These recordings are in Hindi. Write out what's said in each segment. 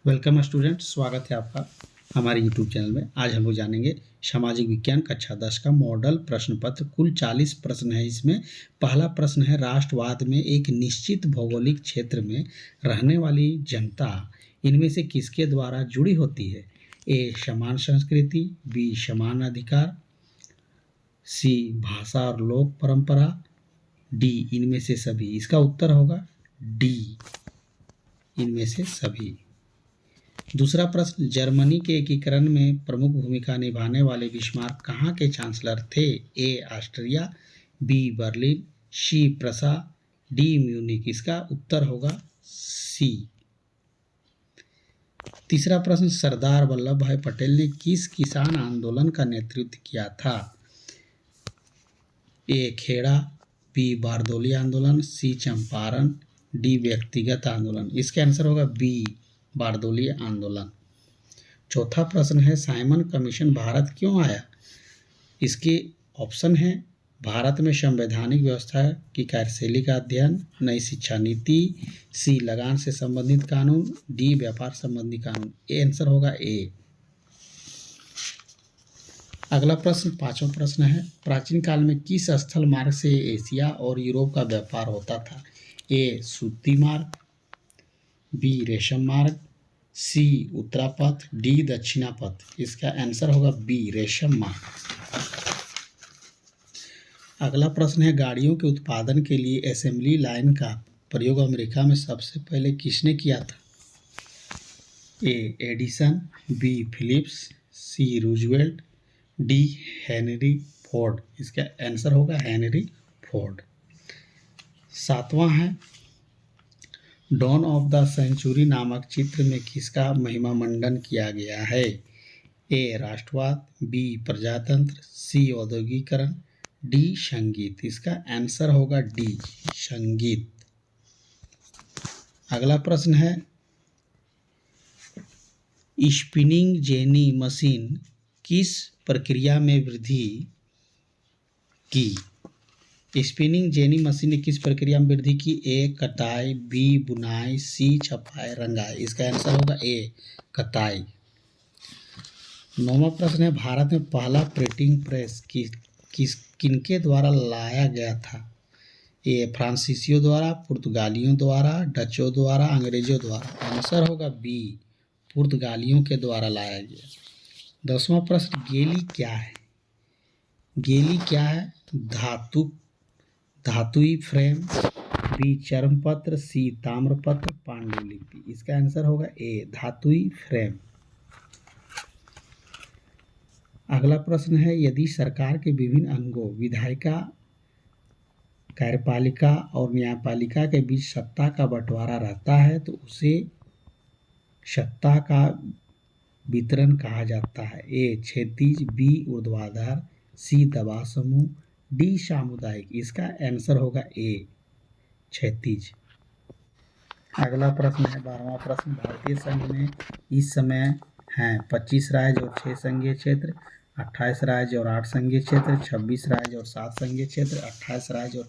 वेलकम स्टूडेंट, स्वागत है आपका हमारे यूट्यूब चैनल में। आज हम लोग जानेंगे सामाजिक विज्ञान कक्षा 10 का मॉडल प्रश्न पत्र। कुल 40 प्रश्न है इसमें। पहला प्रश्न है, राष्ट्रवाद में एक निश्चित भौगोलिक क्षेत्र में रहने वाली जनता इनमें से किसके द्वारा जुड़ी होती है? ए समान संस्कृति, बी समान अधिकार, सी भाषा और लोक परंपरा, डी इनमें से सभी। इसका उत्तर होगा डी इनमें से सभी। दूसरा प्रश्न, जर्मनी के एकीकरण में प्रमुख भूमिका निभाने वाले बिस्मार्क कहाँ के चांसलर थे? ए ऑस्ट्रिया, बी बर्लिन, सी प्रसा, डी म्यूनिक। इसका उत्तर होगा सी। तीसरा प्रश्न, सरदार वल्लभ भाई पटेल ने किस किसान आंदोलन का नेतृत्व किया था? ए खेड़ा, बी बारदोली आंदोलन, सी चंपारण, डी व्यक्तिगत आंदोलन। इसका आंसर होगा बी बारदोली आंदोलन। चौथा प्रश्न है, साइमन कमीशन भारत क्यों आया? इसके ऑप्शन है, भारत में संवैधानिक व्यवस्था की कार्यशैली का अध्ययन, नई शिक्षा नीति, सी लगान से संबंधित कानून, डी व्यापार संबंधी कानून। ये आंसर होगा ए। अगला प्रश्न, पांचवा प्रश्न है, प्राचीन काल में किस स्थल मार्ग से एशिया और यूरोप का व्यापार होता था? ए सूती मार्ग, बी रेशम मार्ग, सी उत्तरापथ, डी दक्षिणापथ। इसका आंसर होगा बी रेशम मार्ग। अगला प्रश्न है, गाड़ियों के उत्पादन के लिए असेंबली लाइन का प्रयोग अमेरिका में सबसे पहले किसने किया था? ए एडिसन, बी फिलिप्स, सी रूजवेल्ट, डी हेनरी फोर्ड। इसका आंसर होगा हेनरी फोर्ड। सातवां है, डॉन ऑफ द सेंचुरी नामक चित्र में किसका महिमा मंडन किया गया है? ए राष्ट्रवाद, बी प्रजातंत्र, सी औद्योगिकरण, डी संगीत। इसका आंसर होगा डी संगीत। अगला प्रश्न है, स्पिनिंग जेनी मशीन किस प्रक्रिया में वृद्धि की? स्पिनिंग जेनी मशीन ने किस प्रक्रिया में वृद्धि की? ए कताई, बी बुनाई, सी छपाई, रंगाई। इसका आंसर होगा ए कताई। नौवां प्रश्न है, भारत में पहला प्रिंटिंग प्रेस किनके द्वारा लाया गया था? ए फ्रांसीसियों द्वारा, पुर्तगालियों द्वारा, डचों द्वारा, अंग्रेजों द्वारा। आंसर होगा बी पुर्तगालियों के द्वारा लाया गया। 10वां प्रश्न, गेली क्या है? गेली क्या है? धातुई फ्रेम, बी चर्मपत्र, सी ताम्रपत्र, पांडुलिपि। इसका आंसर होगा ए धातुई फ्रेम। अगला प्रश्न है, यदि सरकार के विभिन्न अंगों विधायिका, कार्यपालिका और न्यायपालिका के बीच सत्ता का बंटवारा रहता है तो उसे सत्ता का वितरण कहा जाता है? ए क्षैतिज, बी ऊर्ध्वाधर, सी दबाव समूह, डी सामुदायिक। इसका आंसर होगा ए क्षैतिज। अगला प्रश्न है 12वां प्रश्न, भारतीय संघ में इस समय हैं 25 राज्य और 6 संघीय क्षेत्र, 28 राज्य और 8 संघीय क्षेत्र, 26 राज्य और 7 संघीय क्षेत्र, 28 राज्य और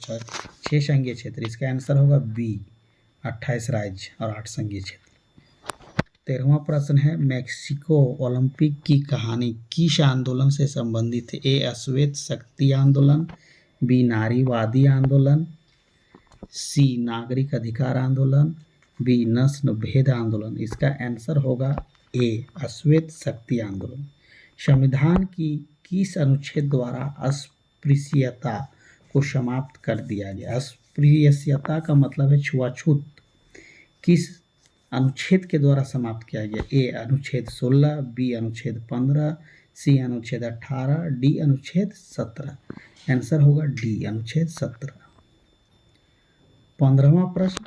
6 संघीय क्षेत्र। इसका आंसर होगा बी 28 राज्य और 8 संघीय क्षेत्र। 13वां प्रश्न है, मैक्सिको ओलंपिक की कहानी किस आंदोलन से संबंधित है? ए श्वेत शक्ति आंदोलन, बी नारीवादी आंदोलन, सी नागरिक अधिकार आंदोलन, बी नस्ल भेद आंदोलन। इसका आंसर होगा ए श्वेत शक्ति आंदोलन। संविधान की किस अनुच्छेद द्वारा अस्पृश्यता को समाप्त कर दिया गया? अस्पृश्यता का मतलब है छुआछूत। किस अनुच्छेद के द्वारा समाप्त किया गया? ए अनुच्छेद 16, बी अनुच्छेद 15, सी अनुच्छेद 18, डी अनुच्छेद 17। आंसर होगा डी अनुच्छेद 17। 15वां प्रश्न,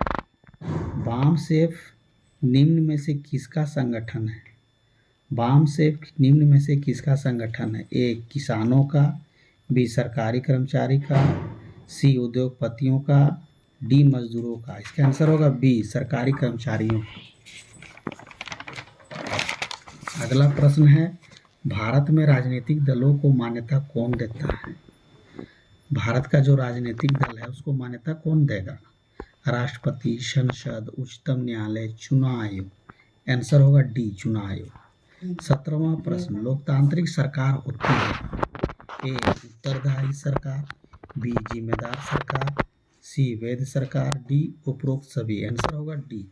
बामसेफ निम्न में से किसका संगठन है? बामसेफ निम्न में से किसका संगठन है? ए किसानों का, बी सरकारी कर्मचारी का, सी उद्योगपतियों का, डी मजदूरों का। इसका आंसर होगा बी सरकारी कर्मचारियों। अगला प्रश्न है, भारत में राजनीतिक दलों को मान्यता कौन देता है? भारत का जो राजनीतिक दल है उसको मान्यता कौन देगा? राष्ट्रपति, संसद, उच्चतम न्यायालय, चुनाव आयोग। आंसर होगा डी, चुनाव आयोग। 17वां प्रश्न, लोकतांत्रिक सरकार होती है ए उत्तरदायी सरकार, बी जिम्मेदार सरकार, सी वैध सरकार, डी उपरोक्त सभी। आंसर होगा डी।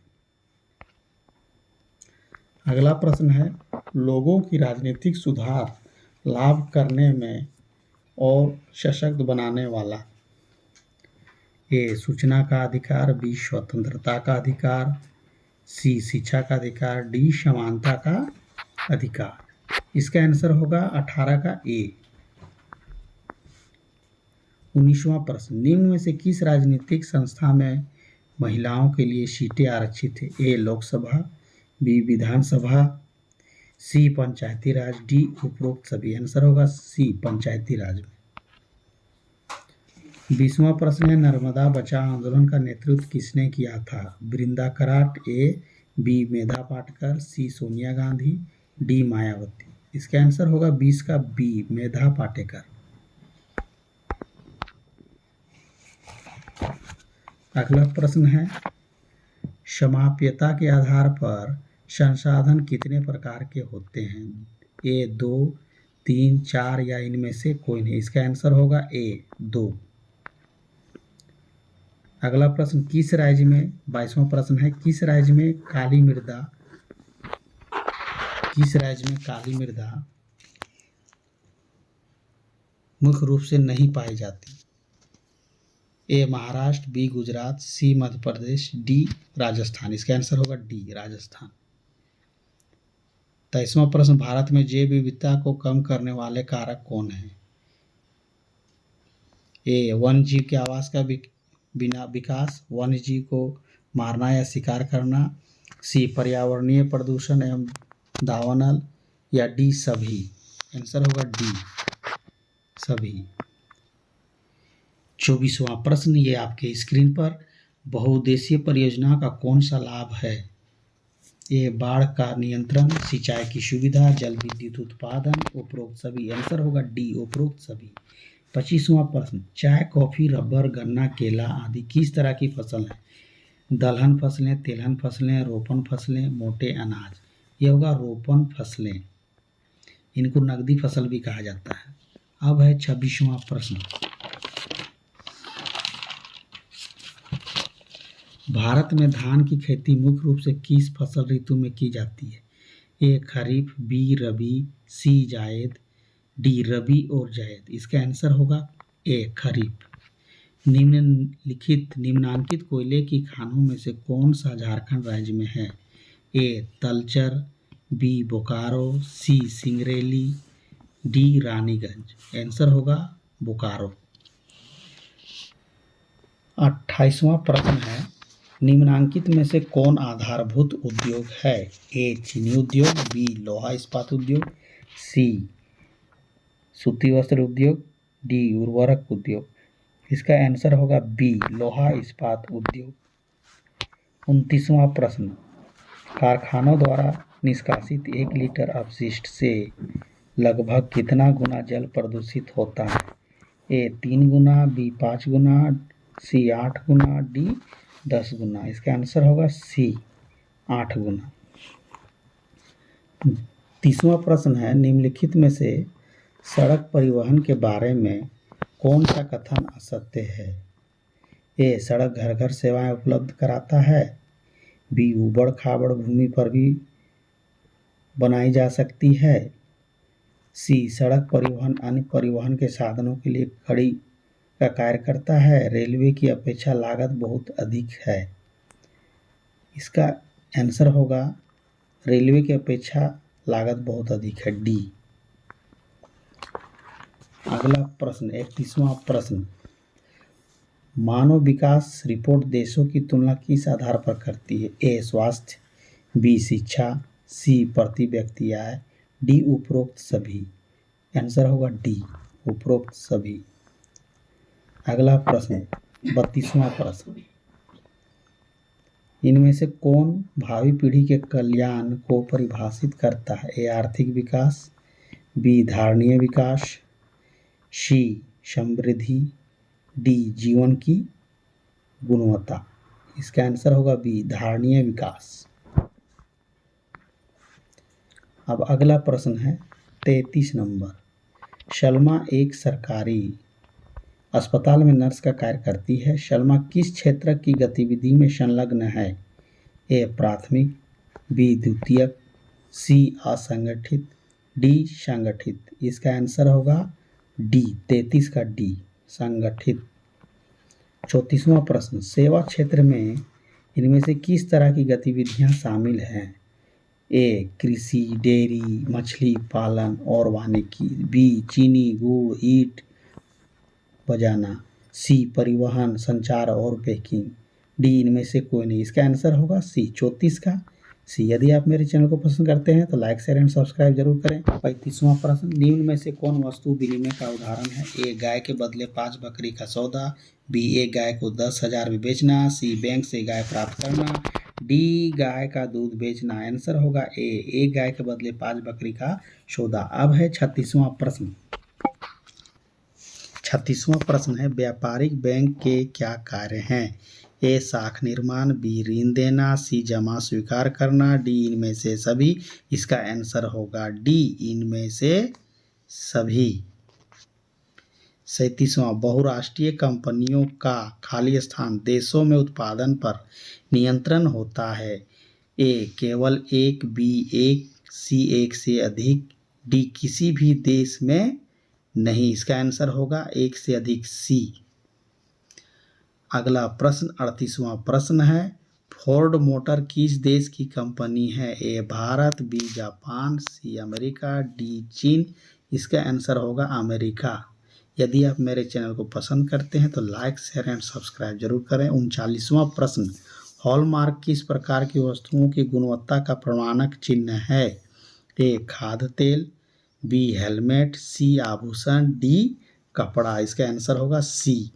अगला प्रश्न है, लोगों की राजनीतिक सुधार लाभ करने में और सशक्त बनाने वाला। ए सूचना का अधिकार, बी स्वतंत्रता का अधिकार, सी शिक्षा का अधिकार, डी समानता का अधिकार। इसका आंसर होगा 18 का ए। 19वां प्रश्न, निम्न में से किस राजनीतिक संस्था में महिलाओं के लिए सीटें आरक्षित है? ए लोकसभा, बी विधानसभा, सी पंचायती राज, डी उपरोक्त सभी। आंसर होगा सी पंचायती राज में। 20वां प्रश्न है, नर्मदा बचाओ आंदोलन का नेतृत्व किसने किया था? Brinda Karat, A B Medha Patkar, C Sonia Gandhi, D Mayawati. इसका आंसर होगा 20 का बी, मेधा पाटेकर। अगला प्रश्न है, समाप्यता के आधार पर संसाधन कितने प्रकार के होते हैं? ए 2, 3, 4 या इनमें से कोई नहीं। इसका आंसर होगा ए 2। अगला प्रश्न, किस राज्य में 22वां प्रश्न है, किस राज्य में काली मृदा मुख्य रूप से नहीं पाई जाती? ए महाराष्ट्र, बी गुजरात, सी मध्य प्रदेश, डी राजस्थान। इसका आंसर होगा डी राजस्थान। 23वां प्रश्न, भारत में जैव विविधता को कम करने वाले कारक कौन हैं? ए वन्य जीव के आवास का बिना विकास, वन्य जीव को मारना या शिकार करना, सी पर्यावरणीय प्रदूषण एवं दावानल, या डी सभी। आंसर होगा डी सभी। 24वां प्रश्न, ये आपके स्क्रीन पर, बहुउद्देशीय परियोजना का कौन सा लाभ है? ए बाढ़ का नियंत्रण, सिंचाई की सुविधा, जल विद्युत उत्पादन, उपरोक्त सभी। आंसर होगा डी उपरोक्त सभी। 25वां प्रश्न, चाय, कॉफी, रबर, गन्ना, केला आदि किस तरह की फसल है? दलहन फसलें, तिलहन फसलें, रोपण फसलें, मोटे अनाज। यह होगा रोपण फसलें। इनको नकदी फसल भी कहा जाता है। अब है 26वां प्रश्न, भारत में धान की खेती मुख्य रूप से किस फसल ऋतु में की जाती है? ए खरीफ, बी रबी, सी जायद, डी रबी और जायद। इसका आंसर होगा ए खरीफ। निम्नांकित कोयले की खानों में से कौन सा झारखंड राज्य में है? ए तलचर, बी बोकारो, सी सिंगरेली, डी रानीगंज। आंसर होगा बोकारो। 28वां प्रश्न है, निम्नांकित में से कौन आधारभूत उद्योग है? ए चीनी उद्योग, बी लोहा इस्पात उद्योग, सी सूती वस्त्र उद्योग, डी उर्वरक उद्योग। इसका आंसर होगा बी लोहा इस्पात उद्योग। 29वां प्रश्न, कारखानों द्वारा निष्कासित 1 लीटर अपशिष्ट से लगभग कितना गुना जल प्रदूषित होता है? ए 3 गुना, बी 5 गुना, सी 8 गुना, डी 10 गुना। इसका आंसर होगा सी 8 गुना। 30वां प्रश्न है, निम्नलिखित में से सड़क परिवहन के बारे में कौन सा कथन असत्य है? ए सड़क घर घर सेवाएं उपलब्ध कराता है, बी ऊबड़ खाबड़ भूमि पर भी बनाई जा सकती है, सी सड़क परिवहन अन्य परिवहन के साधनों के लिए खड़ी का कार्य करता है, रेलवे की अपेक्षा लागत बहुत अधिक है। इसका आंसर होगा रेलवे की अपेक्षा लागत बहुत अधिक है, डी। अगला प्रश्न 31वां प्रश्न, मानव विकास रिपोर्ट देशों की तुलना किस आधार पर करती है? ए स्वास्थ्य, बी शिक्षा, सी प्रति व्यक्ति आय, डी उपरोक्त सभी। आंसर होगा डी उपरोक्त सभी। अगला प्रश्न 32वां प्रश्न, इनमें से कौन भावी पीढ़ी के कल्याण को परिभाषित करता है? ए आर्थिक विकास, बी धारणीय विकास, सी समृद्धि, डी जीवन की गुणवत्ता। इसका आंसर होगा बी धारणीय विकास। अब अगला प्रश्न है 33 नंबर। शलमा एक सरकारी अस्पताल में नर्स का कार्य करती है। शलमा किस क्षेत्र की गतिविधि में संलग्न है? ए प्राथमिक, बी द्वितीयक, सी असंगठित, डी संगठित। इसका आंसर होगा डी, 33 का डी, संगठित। 34वां प्रश्न, सेवा क्षेत्र में इनमें से किस तरह की गतिविधियां शामिल हैं? ए कृषि, डेयरी, मछली पालन और वानिकी, बी चीनी, गुड़, ईंट बजाना, सी परिवहन, संचार और पैकिंग, डी इनमें से कोई नहीं। इसका आंसर होगा सी, 34 का सी। यदि आप मेरे चैनल को पसंद करते हैं तो लाइक शेयर एंड सब्सक्राइब जरूर करें। 35वां प्रश्न, निम्न में से कौन वस्तु विनिमय का उदाहरण है? ए गाय के बदले 5 बकरी का सौदा, बी एक गाय को 10,000 में बेचना, सी बैंक से गाय प्राप्त करना, डी गाय का दूध बेचना। आंसर होगा ए, एक गाय के बदले 5 बकरी का सौदा। अब है 36वां प्रश्न। 36वां प्रश्न है, व्यापारिक बैंक के क्या कार्य हैं? ए साख निर्माण, बी ऋण देना, सी जमा स्वीकार करना, डी इनमें से सभी। इसका आंसर होगा डी, इनमें से सभी। 37वां, बहुराष्ट्रीय कंपनियों का खाली स्थान देशों में उत्पादन पर नियंत्रण होता है। ए केवल एक, बी एक, सी एक से अधिक, डी किसी भी देश में नहीं। इसका आंसर होगा एक से अधिक, सी। अगला प्रश्न 38वां प्रश्न है, फोर्ड मोटर किस देश की कंपनी है? A Bharat, B Japan, C America, D चीन। इसका आंसर होगा अमेरिका। यदि आप मेरे चैनल को पसंद करते हैं तो लाइक शेयर एंड सब्सक्राइब जरूर करें। 39वां प्रश्न, हॉलमार्क किस प्रकार की वस्तुओं की गुणवत्ता का प्रमाणक चिन्ह है? ए खाद्य तेल, बी हेलमेट, सी आभूषण, डी कपड़ा। इसका आंसर होगा सी,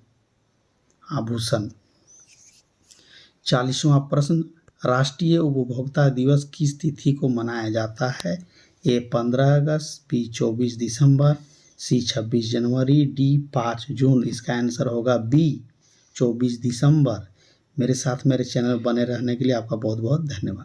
आभूषण। 40वां प्रश्न, राष्ट्रीय उपभोक्ता दिवस किस तिथि को मनाया जाता है? ए 15 अगस्त, बी 24 दिसंबर, सी 26 जनवरी, डी 5 जून। इसका आंसर होगा बी, 24 दिसंबर। मेरे साथ मेरे चैनल बने रहने के लिए आपका बहुत बहुत धन्यवाद।